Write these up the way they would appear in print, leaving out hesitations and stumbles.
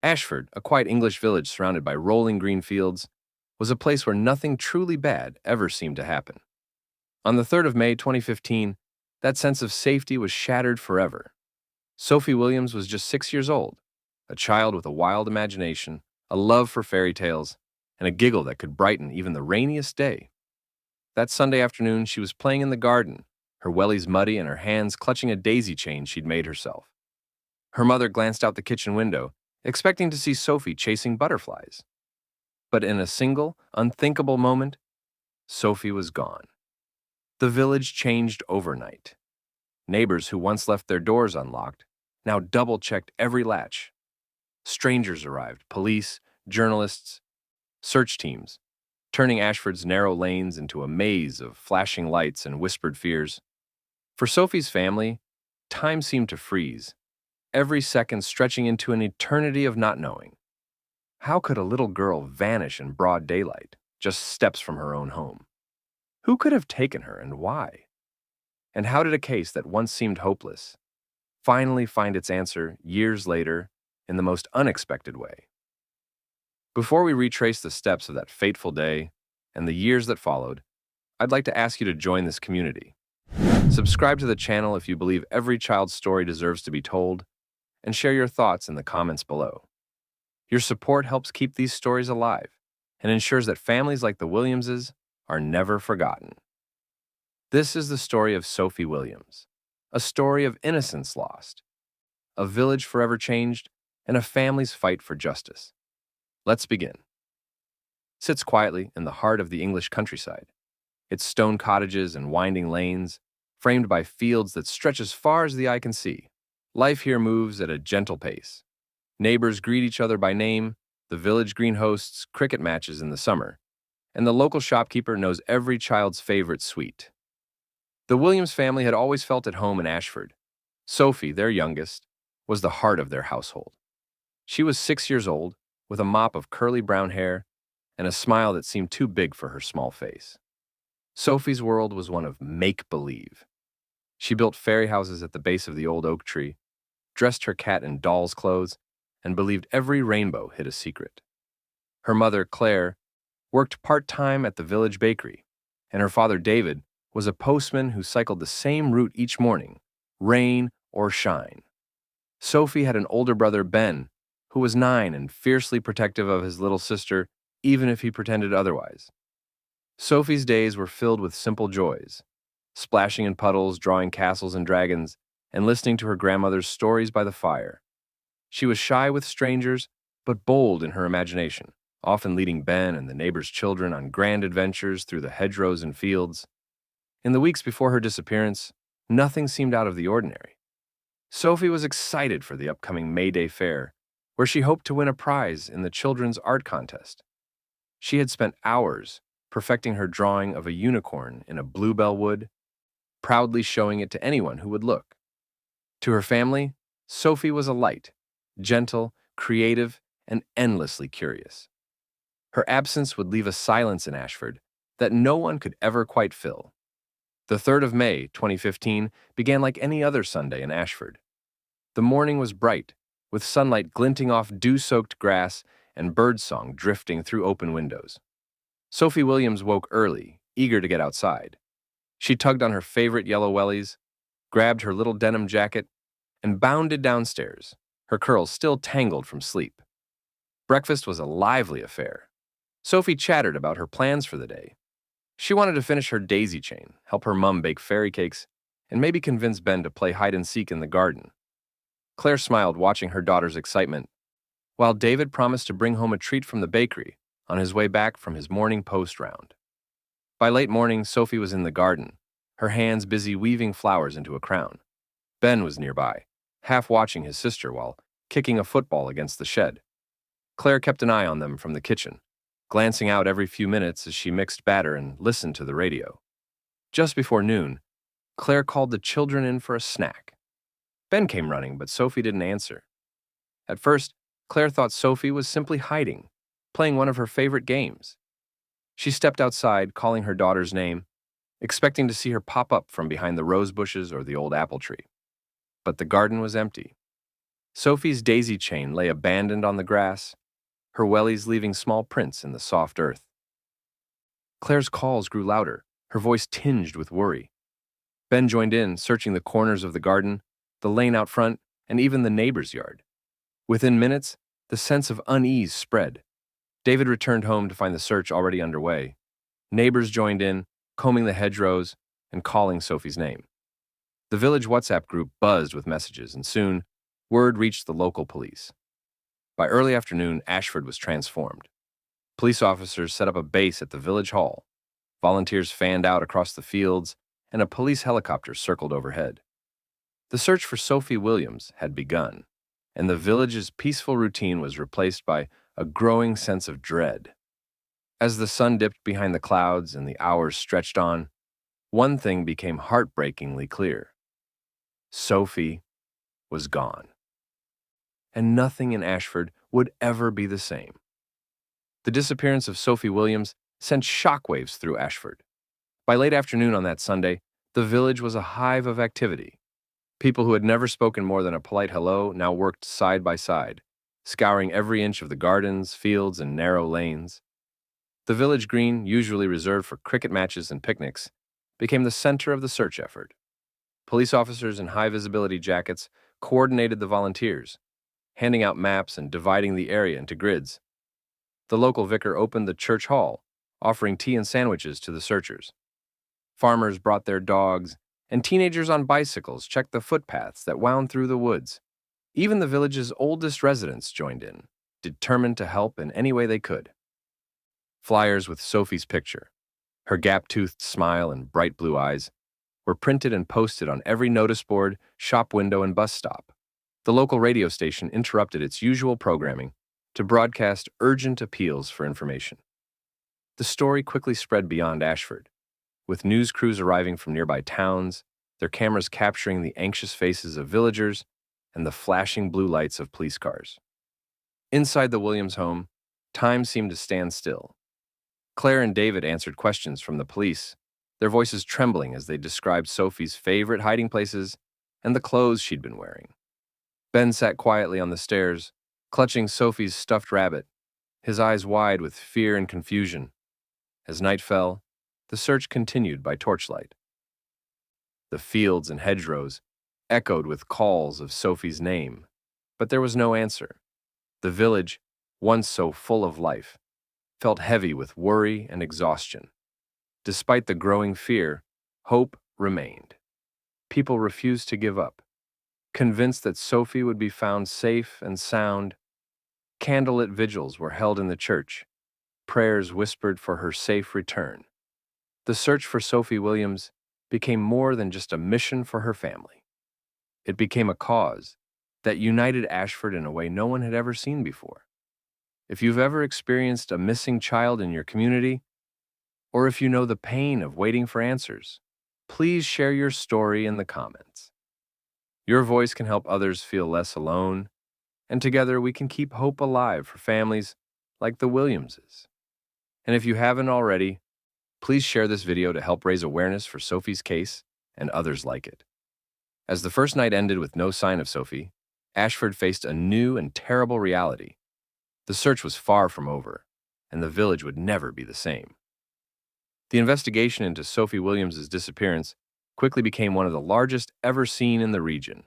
Ashford, a quiet English village surrounded by rolling green fields, was a place where nothing truly bad ever seemed to happen. On the 3rd of May 2015, that sense of safety was shattered forever. Sophie Williams was just 6 years old, a child with a wild imagination, a love for fairy tales, and a giggle that could brighten even the rainiest day. That Sunday afternoon, she was playing in the garden, her wellies muddy and her hands clutching a daisy chain she'd made herself. Her mother glanced out the kitchen window, expecting to see Sophie chasing butterflies. But in a single, unthinkable moment, Sophie was gone. The village changed overnight. Neighbors who once left their doors unlocked now double-checked every latch. Strangers arrived, police, journalists, search teams, turning Ashford's narrow lanes into a maze of flashing lights and whispered fears. For Sophie's family, time seemed to freeze, every second stretching into an eternity of not knowing. How could a little girl vanish in broad daylight, just steps from her own home? Who could have taken her and why? And how did a case that once seemed hopeless finally find its answer years later in the most unexpected way? Before we retrace the steps of that fateful day and the years that followed, I'd like to ask you to join this community. Subscribe to the channel if you believe every child's story deserves to be told, and share your thoughts in the comments below. Your support helps keep these stories alive and ensures that families like the Williamses are never forgotten. This is the story of Sophie Williams, a story of innocence lost, a village forever changed, and a family's fight for justice. Let's begin. Sits quietly in the heart of the English countryside, its stone cottages and winding lanes, framed by fields that stretch as far as the eye can see. Life here moves at a gentle pace. Neighbors greet each other by name, the village green hosts cricket matches in the summer, and the local shopkeeper knows every child's favorite sweet. The Williams family had always felt at home in Ashford. Sophie, their youngest, was the heart of their household. She was 6 years old, with a mop of curly brown hair and a smile that seemed too big for her small face. Sophie's world was one of make-believe. She built fairy houses at the base of the old oak tree, dressed her cat in doll's clothes, and believed every rainbow hid a secret. Her mother, Claire, worked part-time at the village bakery, and her father, David, was a postman who cycled the same route each morning, rain or shine. Sophie had an older brother, Ben, who was 9 and fiercely protective of his little sister, even if he pretended otherwise. Sophie's days were filled with simple joys, splashing in puddles, drawing castles and dragons, and listening to her grandmother's stories by the fire. She was shy with strangers, but bold in her imagination, often leading Ben and the neighbors' children on grand adventures through the hedgerows and fields. In the weeks before her disappearance, nothing seemed out of the ordinary. Sophie was excited for the upcoming May Day fair, where she hoped to win a prize in the children's art contest. She had spent hours perfecting her drawing of a unicorn in a bluebell wood, proudly showing it to anyone who would look. To her family, Sophie was a light, gentle, creative, and endlessly curious. Her absence would leave a silence in Ashford that no one could ever quite fill. The 3rd of May, 2015, began like any other Sunday in Ashford. The morning was bright, with sunlight glinting off dew-soaked grass and birdsong drifting through open windows. Sophie Williams woke early, eager to get outside. She tugged on her favorite yellow wellies, grabbed her little denim jacket, and bounded downstairs, her curls still tangled from sleep. Breakfast was a lively affair. Sophie chattered about her plans for the day. She wanted to finish her daisy chain, help her mum bake fairy cakes, and maybe convince Ben to play hide-and-seek in the garden. Claire smiled watching her daughter's excitement, while David promised to bring home a treat from the bakery on his way back from his morning post round. By late morning, Sophie was in the garden, her hands busy weaving flowers into a crown. Ben was nearby, half watching his sister while kicking a football against the shed. Claire kept an eye on them from the kitchen, glancing out every few minutes as she mixed batter and listened to the radio. Just before noon, Claire called the children in for a snack. Ben came running, but Sophie didn't answer. At first, Claire thought Sophie was simply hiding, playing one of her favorite games. She stepped outside, calling her daughter's name, expecting to see her pop up from behind the rose bushes or the old apple tree. But the garden was empty. Sophie's daisy chain lay abandoned on the grass, her wellies leaving small prints in the soft earth. Claire's calls grew louder, her voice tinged with worry. Ben joined in, searching the corners of the garden, the lane out front, and even the neighbor's yard. Within minutes, the sense of unease spread. David returned home to find the search already underway. Neighbors joined in, combing the hedgerows and calling Sophie's name. The village WhatsApp group buzzed with messages, and soon, word reached the local police. By early afternoon, Ashford was transformed. Police officers set up a base at the village hall. Volunteers fanned out across the fields, and a police helicopter circled overhead. The search for Sophie Williams had begun, and the village's peaceful routine was replaced by a growing sense of dread. As the sun dipped behind the clouds and the hours stretched on, one thing became heartbreakingly clear. Sophie was gone. And nothing in Ashford would ever be the same. The disappearance of Sophie Williams sent shockwaves through Ashford. By late afternoon on that Sunday, the village was a hive of activity. People who had never spoken more than a polite hello now worked side by side, scouring every inch of the gardens, fields, and narrow lanes. The village green, usually reserved for cricket matches and picnics, became the center of the search effort. Police officers in high-visibility jackets coordinated the volunteers, handing out maps and dividing the area into grids. The local vicar opened the church hall, offering tea and sandwiches to the searchers. Farmers brought their dogs, and teenagers on bicycles checked the footpaths that wound through the woods. Even the village's oldest residents joined in, determined to help in any way they could. Flyers with Sophie's picture, her gap-toothed smile and bright blue eyes, were printed and posted on every notice board, shop window, and bus stop. The local radio station interrupted its usual programming to broadcast urgent appeals for information. The story quickly spread beyond Ashford, with news crews arriving from nearby towns, their cameras capturing the anxious faces of villagers and the flashing blue lights of police cars. Inside the Williams home, time seemed to stand still. Claire and David answered questions from the police, their voices trembling as they described Sophie's favorite hiding places and the clothes she'd been wearing. Ben sat quietly on the stairs, clutching Sophie's stuffed rabbit, his eyes wide with fear and confusion. As night fell, the search continued by torchlight. The fields and hedgerows echoed with calls of Sophie's name, but there was no answer. The village, once so full of life, felt heavy with worry and exhaustion. Despite the growing fear, hope remained. People refused to give up. Convinced that Sophie would be found safe and sound, candlelit vigils were held in the church, prayers whispered for her safe return. The search for Sophie Williams became more than just a mission for her family. It became a cause that united Ashford in a way no one had ever seen before. If you've ever experienced a missing child in your community, or if you know the pain of waiting for answers, please share your story in the comments. Your voice can help others feel less alone, and together we can keep hope alive for families like the Williamses. And if you haven't already, please share this video to help raise awareness for Sophie's case and others like it. As the first night ended with no sign of Sophie, Ashford faced a new and terrible reality. The search was far from over, and the village would never be the same. The investigation into Sophie Williams' disappearance quickly became one of the largest ever seen in the region.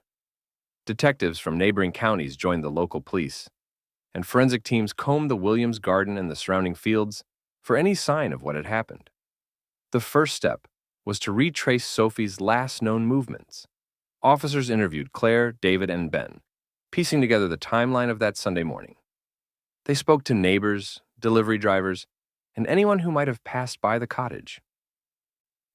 Detectives from neighboring counties joined the local police, and forensic teams combed the Williams garden and the surrounding fields for any sign of what had happened. The first step was to retrace Sophie's last known movements. Officers interviewed Claire, David, and Ben, piecing together the timeline of that Sunday morning. They spoke to neighbors, delivery drivers, and anyone who might have passed by the cottage.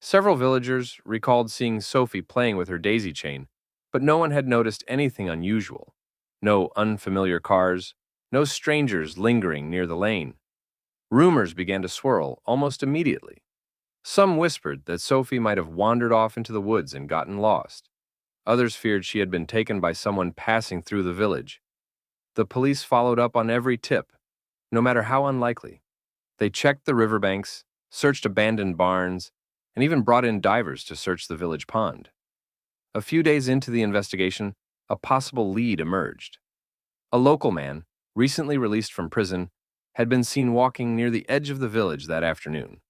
Several villagers recalled seeing Sophie playing with her daisy chain, but no one had noticed anything unusual. No unfamiliar cars, no strangers lingering near the lane. Rumors began to swirl almost immediately. Some whispered that Sophie might have wandered off into the woods and gotten lost. Others feared she had been taken by someone passing through the village. The police followed up on every tip, no matter how unlikely. They checked the riverbanks, searched abandoned barns, and even brought in divers to search the village pond. A few days into the investigation, a possible lead emerged. A local man, recently released from prison, had been seen walking near the edge of the village that afternoon.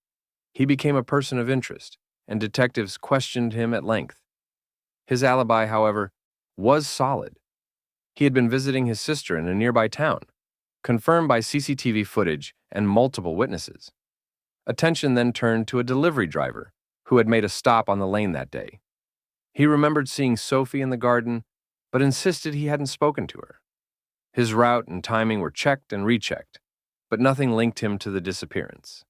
He became a person of interest, and detectives questioned him at length. His alibi, however, was solid. He had been visiting his sister in a nearby town, confirmed by CCTV footage and multiple witnesses. Attention then turned to a delivery driver who had made a stop on the lane that day. He remembered seeing Sophie in the garden, but insisted he hadn't spoken to her. His route and timing were checked and rechecked, but nothing linked him to the disappearance.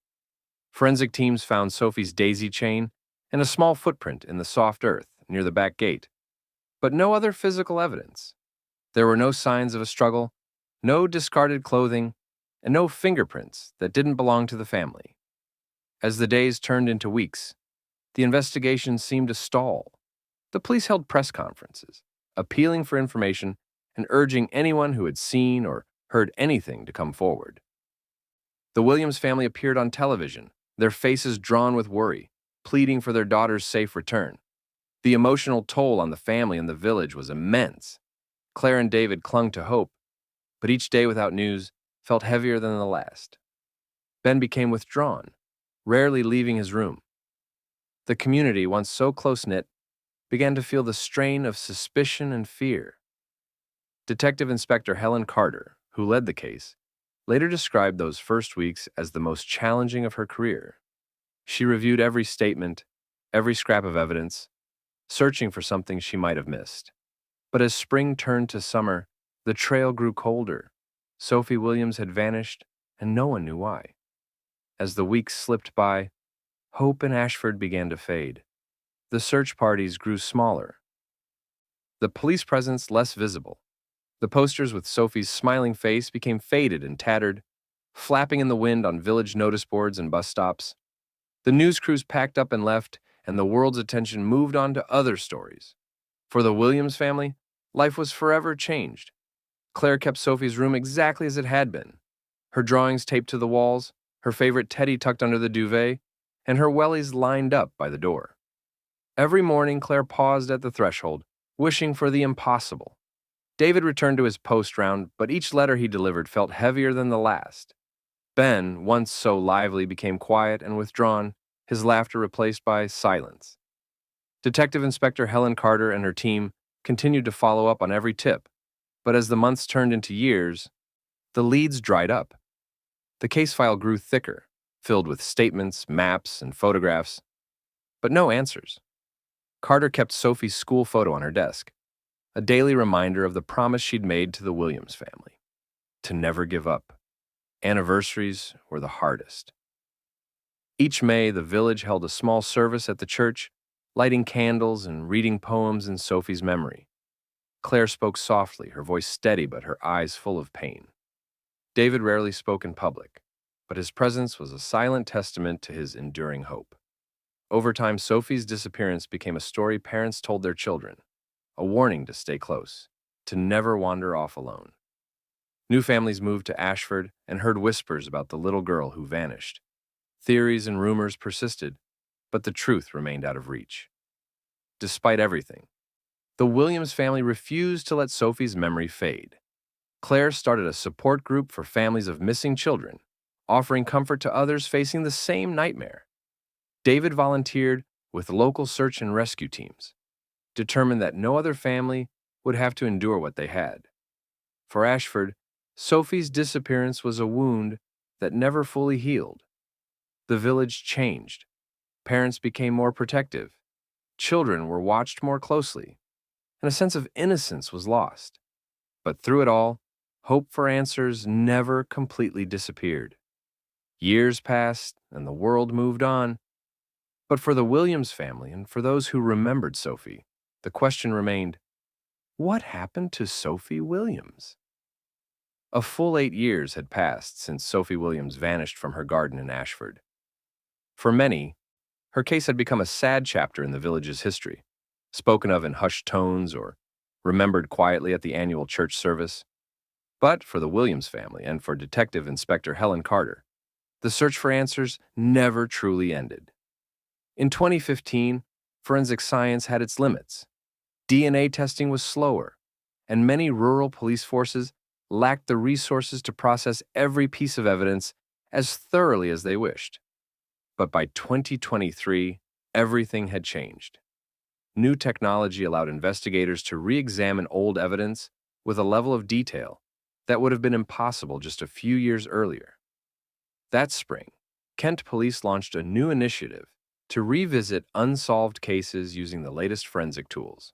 Forensic teams found Sophie's daisy chain and a small footprint in the soft earth near the back gate, but no other physical evidence. There were no signs of a struggle, no discarded clothing, and no fingerprints that didn't belong to the family. As the days turned into weeks, the investigation seemed to stall. The police held press conferences, appealing for information and urging anyone who had seen or heard anything to come forward. The Williams family appeared on television, their faces drawn with worry, pleading for their daughter's safe return. The emotional toll on the family and the village was immense. Claire and David clung to hope, but each day without news felt heavier than the last. Ben became withdrawn, rarely leaving his room. The community, once so close-knit, began to feel the strain of suspicion and fear. Detective Inspector Helen Carter, who led the case, later described those first weeks as the most challenging of her career. She reviewed every statement, every scrap of evidence, searching for something she might have missed. But as spring turned to summer, the trail grew colder. Sophie Williams had vanished, and no one knew why. As the weeks slipped by, hope in Ashford began to fade. The search parties grew smaller, the police presence less visible. The posters with Sophie's smiling face became faded and tattered, flapping in the wind on village notice boards and bus stops. The news crews packed up and left, and the world's attention moved on to other stories. For the Williams family, life was forever changed. Claire kept Sophie's room exactly as it had been. Her drawings taped to the walls, her favorite teddy tucked under the duvet, and her wellies lined up by the door. Every morning, Claire paused at the threshold, wishing for the impossible. David returned to his post round, but each letter he delivered felt heavier than the last. Ben, once so lively, became quiet and withdrawn, his laughter replaced by silence. Detective Inspector Helen Carter and her team continued to follow up on every tip, but as the months turned into years, the leads dried up. The case file grew thicker, filled with statements, maps, and photographs, but no answers. Carter kept Sophie's school photo on her desk, a daily reminder of the promise she'd made to the Williams family, to never give up. Anniversaries were the hardest. Each May, the village held a small service at the church, lighting candles and reading poems in Sophie's memory. Claire spoke softly, her voice steady but her eyes full of pain. David rarely spoke in public, but his presence was a silent testament to his enduring hope. Over time, Sophie's disappearance became a story parents told their children, a warning to stay close, to never wander off alone. New families moved to Ashford and heard whispers about the little girl who vanished. Theories and rumors persisted, but the truth remained out of reach. Despite everything, the Williams family refused to let Sophie's memory fade. Claire started a support group for families of missing children, offering comfort to others facing the same nightmare. David volunteered with local search and rescue teams, determined that no other family would have to endure what they had. For Ashford, Sophie's disappearance was a wound that never fully healed. The village changed. Parents became more protective. Children were watched more closely, and a sense of innocence was lost. But through it all, hope for answers never completely disappeared. Years passed, and the world moved on. But for the Williams family and for those who remembered Sophie, the question remained, what happened to Sophie Williams? A full 8 years had passed since Sophie Williams vanished from her garden in Ashford. For many, her case had become a sad chapter in the village's history, spoken of in hushed tones or remembered quietly at the annual church service. But for the Williams family and for Detective Inspector Helen Carter, the search for answers never truly ended. In 2015, forensic science had its limits. DNA testing was slower, and many rural police forces lacked the resources to process every piece of evidence as thoroughly as they wished. But by 2023, everything had changed. New technology allowed investigators to re-examine old evidence with a level of detail that would have been impossible just a few years earlier. That spring, Kent police launched a new initiative to revisit unsolved cases using the latest forensic tools.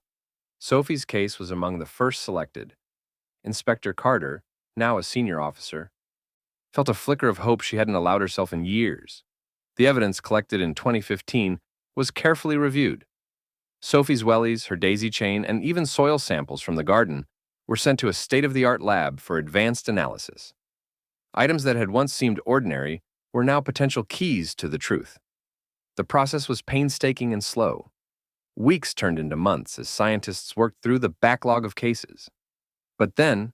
Sophie's case was among the first selected. Inspector Carter, now a senior officer, felt a flicker of hope she hadn't allowed herself in years. The evidence collected in 2015 was carefully reviewed. Sophie's wellies, her daisy chain, and even soil samples from the garden were sent to a state-of-the-art lab for advanced analysis. Items that had once seemed ordinary were now potential keys to the truth. The process was painstaking and slow. Weeks turned into months as scientists worked through the backlog of cases. But then,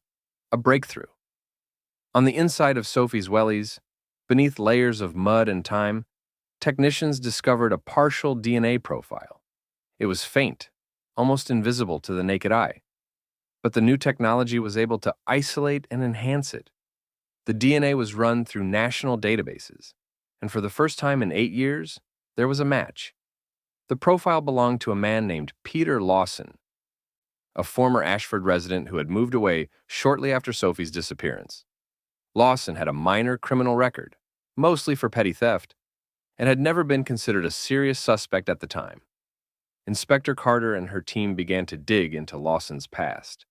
a breakthrough. On the inside of Sophie's wellies, beneath layers of mud and time, technicians discovered a partial DNA profile. It was faint, almost invisible to the naked eye. But the new technology was able to isolate and enhance it. The DNA was run through national databases, and for the first time in 8 years, there was a match. The profile belonged to a man named Peter Lawson, a former Ashford resident who had moved away shortly after Sophie's disappearance. Lawson had a minor criminal record, mostly for petty theft, and had never been considered a serious suspect at the time. Inspector Carter and her team began to dig into Lawson's past.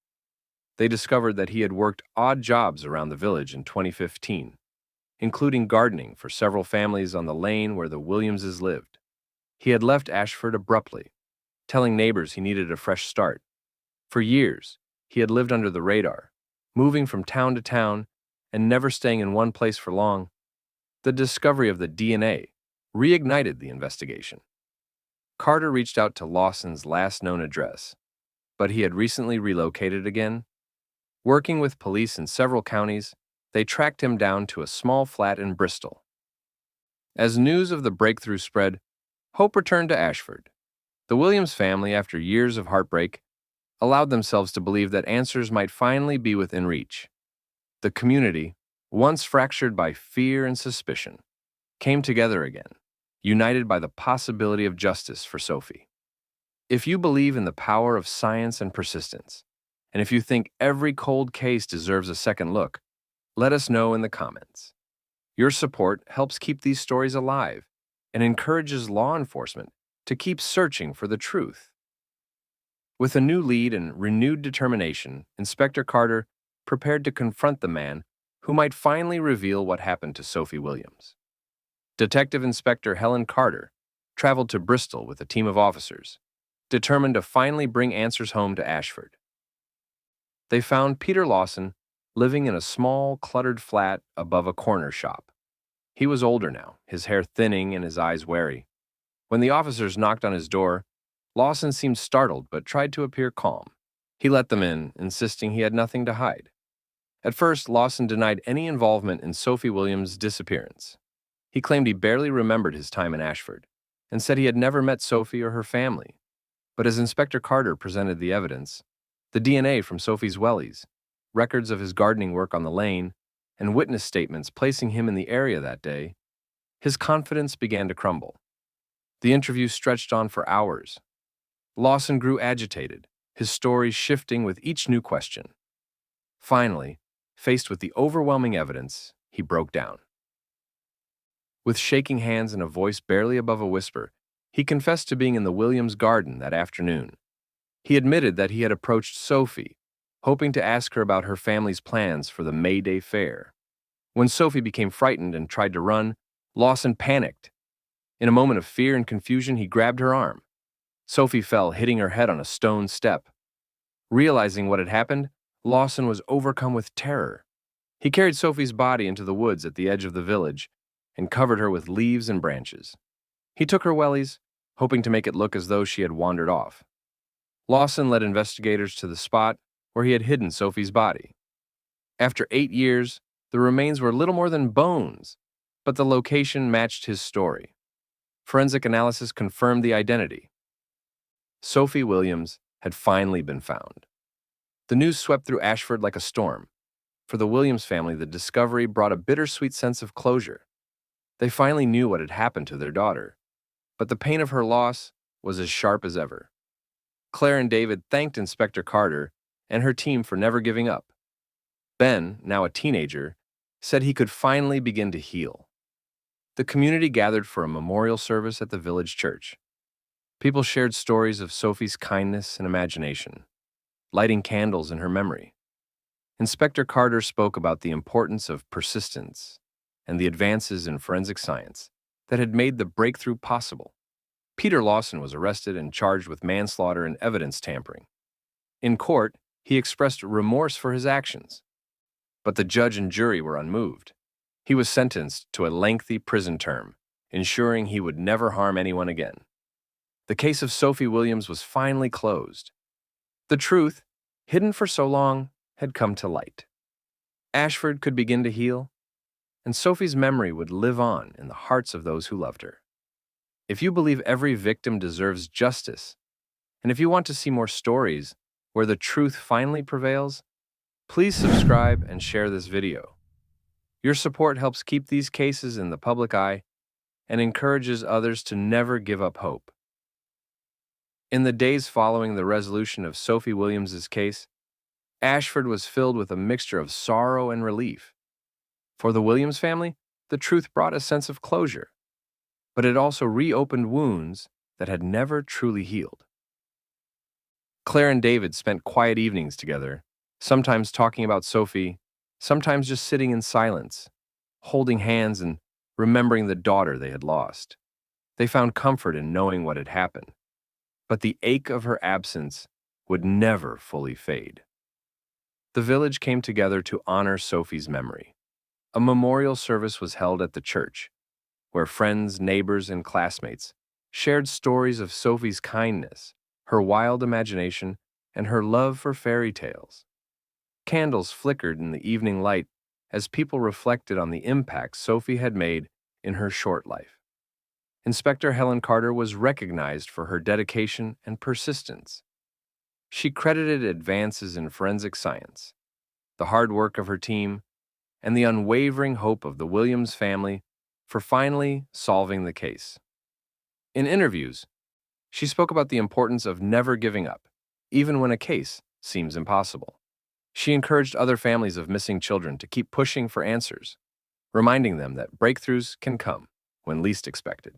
They discovered that he had worked odd jobs around the village in 2015, including gardening for several families on the lane where the Williamses lived. He had left Ashford abruptly, telling neighbors he needed a fresh start. For years, he had lived under the radar, moving from town to town and never staying in one place for long. The discovery of the DNA reignited the investigation. Carter reached out to Lawson's last known address, but he had recently relocated again. Working with police in several counties, they tracked him down to a small flat in Bristol. As news of the breakthrough spread, hope returned to Ashford. The Williams family, after years of heartbreak, allowed themselves to believe that answers might finally be within reach. The community, once fractured by fear and suspicion, came together again, united by the possibility of justice for Sophie. If you believe in the power of science and persistence, and if you think every cold case deserves a second look, let us know in the comments. Your support helps keep these stories alive and encourages law enforcement to keep searching for the truth. With a new lead and renewed determination, Inspector Carter prepared to confront the man who might finally reveal what happened to Sophie Williams. Detective Inspector Helen Carter traveled to Bristol with a team of officers, determined to finally bring answers home to Ashford. They found Peter Lawson living in a small, cluttered flat above a corner shop. He was older now, his hair thinning and his eyes wary. When the officers knocked on his door, Lawson seemed startled but tried to appear calm. He let them in, insisting he had nothing to hide. At first, Lawson denied any involvement in Sophie Williams' disappearance. He claimed he barely remembered his time in Ashford and said he had never met Sophie or her family. But as Inspector Carter presented the evidence, the DNA from Sophie's wellies, records of his gardening work on the lane, and witness statements placing him in the area that day, his confidence began to crumble. The interview stretched on for hours. Lawson grew agitated, his story shifting with each new question. Finally, faced with the overwhelming evidence, he broke down. With shaking hands and a voice barely above a whisper, he confessed to being in the Williams garden that afternoon. He admitted that he had approached Sophie, hoping to ask her about her family's plans for the May Day fair. When Sophie became frightened and tried to run, Lawson panicked. In a moment of fear and confusion, he grabbed her arm. Sophie fell, hitting her head on a stone step. Realizing what had happened, Lawson was overcome with terror. He carried Sophie's body into the woods at the edge of the village and covered her with leaves and branches. He took her wellies, hoping to make it look as though she had wandered off. Lawson led investigators to the spot where he had hidden Sophie's body. After 8 years, the remains were little more than bones, but the location matched his story. Forensic analysis confirmed the identity. Sophie Williams had finally been found. The news swept through Ashford like a storm. For the Williams family, the discovery brought a bittersweet sense of closure. They finally knew what had happened to their daughter, but the pain of her loss was as sharp as ever. Claire and David thanked Inspector Carter and her team for never giving up. Ben, now a teenager, said he could finally begin to heal. The community gathered for a memorial service at the village church. People shared stories of Sophie's kindness and imagination, lighting candles in her memory. Inspector Carter spoke about the importance of persistence and the advances in forensic science that had made the breakthrough possible. Peter Lawson was arrested and charged with manslaughter and evidence tampering. In court, he expressed remorse for his actions, but the judge and jury were unmoved. He was sentenced to a lengthy prison term, ensuring he would never harm anyone again. The case of Sophie Williams was finally closed. The truth, hidden for so long, had come to light. Ashford could begin to heal, and Sophie's memory would live on in the hearts of those who loved her. If you believe every victim deserves justice, and if you want to see more stories where the truth finally prevails, please subscribe and share this video. Your support helps keep these cases in the public eye and encourages others to never give up hope. In the days following the resolution of Sophie Williams's case, Ashford was filled with a mixture of sorrow and relief. For the Williams family, the truth brought a sense of closure, but it also reopened wounds that had never truly healed. Claire and David spent quiet evenings together, sometimes talking about Sophie, sometimes just sitting in silence, holding hands and remembering the daughter they had lost. They found comfort in knowing what had happened, but the ache of her absence would never fully fade. The village came together to honor Sophie's memory. A memorial service was held at the church, where friends, neighbors, and classmates shared stories of Sophie's kindness, her wild imagination, and her love for fairy tales. Candles flickered in the evening light as people reflected on the impact Sophie had made in her short life. Inspector Helen Carter was recognized for her dedication and persistence. She credited advances in forensic science, the hard work of her team, and the unwavering hope of the Williams family for finally solving the case. In interviews, she spoke about the importance of never giving up, even when a case seems impossible. She encouraged other families of missing children to keep pushing for answers, reminding them that breakthroughs can come when least expected.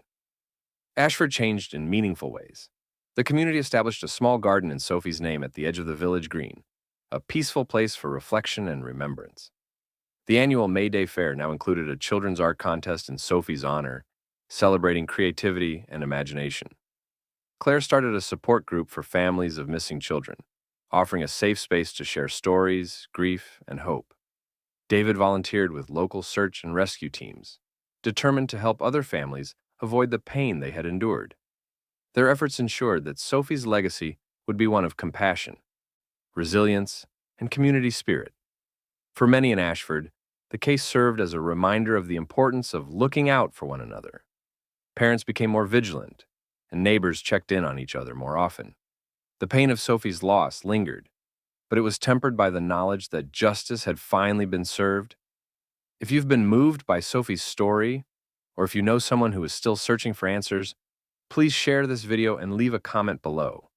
Ashford changed in meaningful ways. The community established a small garden in Sophie's name at the edge of the village green, a peaceful place for reflection and remembrance. The annual May Day Fair now included a children's art contest in Sophie's honor, celebrating creativity and imagination. Claire started a support group for families of missing children, offering a safe space to share stories, grief, and hope. David volunteered with local search and rescue teams, determined to help other families avoid the pain they had endured. Their efforts ensured that Sophie's legacy would be one of compassion, resilience, and community spirit. For many in Ashford, the case served as a reminder of the importance of looking out for one another. Parents became more vigilant, and neighbors checked in on each other more often. The pain of Sophie's loss lingered, but it was tempered by the knowledge that justice had finally been served. If you've been moved by Sophie's story, or if you know someone who is still searching for answers, please share this video and leave a comment below.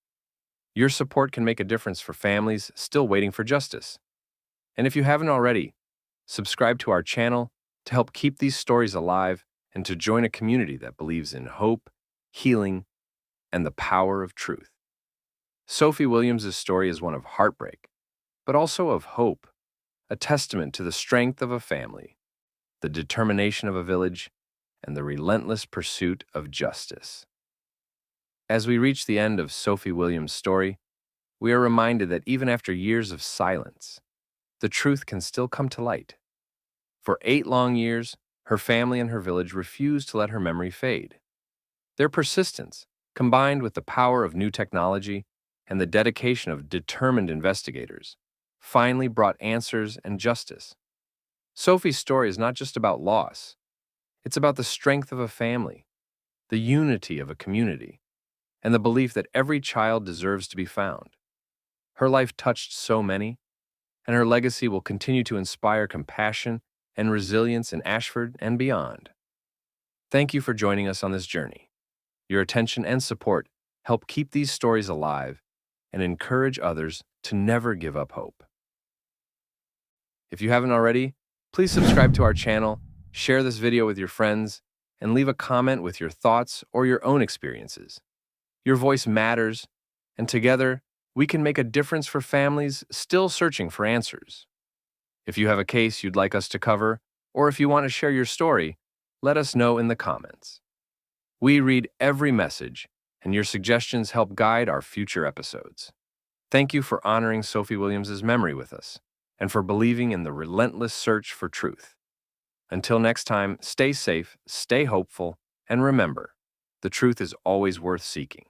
Your support can make a difference for families still waiting for justice. And if you haven't already, subscribe to our channel to help keep these stories alive and to join a community that believes in hope, healing, and the power of truth. Sophie Williams' story is one of heartbreak, but also of hope, a testament to the strength of a family, the determination of a village, and the relentless pursuit of justice. As we reach the end of Sophie Williams' story, we are reminded that even after years of silence, the truth can still come to light. For 8 long years, her family and her village refused to let her memory fade. Their persistence, combined with the power of new technology and the dedication of determined investigators, finally brought answers and justice. Sophie's story is not just about loss. It's about the strength of a family, the unity of a community, and the belief that every child deserves to be found. Her life touched so many, and her legacy will continue to inspire compassion and resilience in Ashford and beyond. Thank you for joining us on this journey. Your attention and support help keep these stories alive and encourage others to never give up hope. If you haven't already, please subscribe to our channel, share this video with your friends, and leave a comment with your thoughts or your own experiences. Your voice matters, and together, we can make a difference for families still searching for answers. If you have a case you'd like us to cover, or if you want to share your story, let us know in the comments. We read every message, and your suggestions help guide our future episodes. Thank you for honoring Sophie Williams' memory with us, and for believing in the relentless search for truth. Until next time, stay safe, stay hopeful, and remember, the truth is always worth seeking.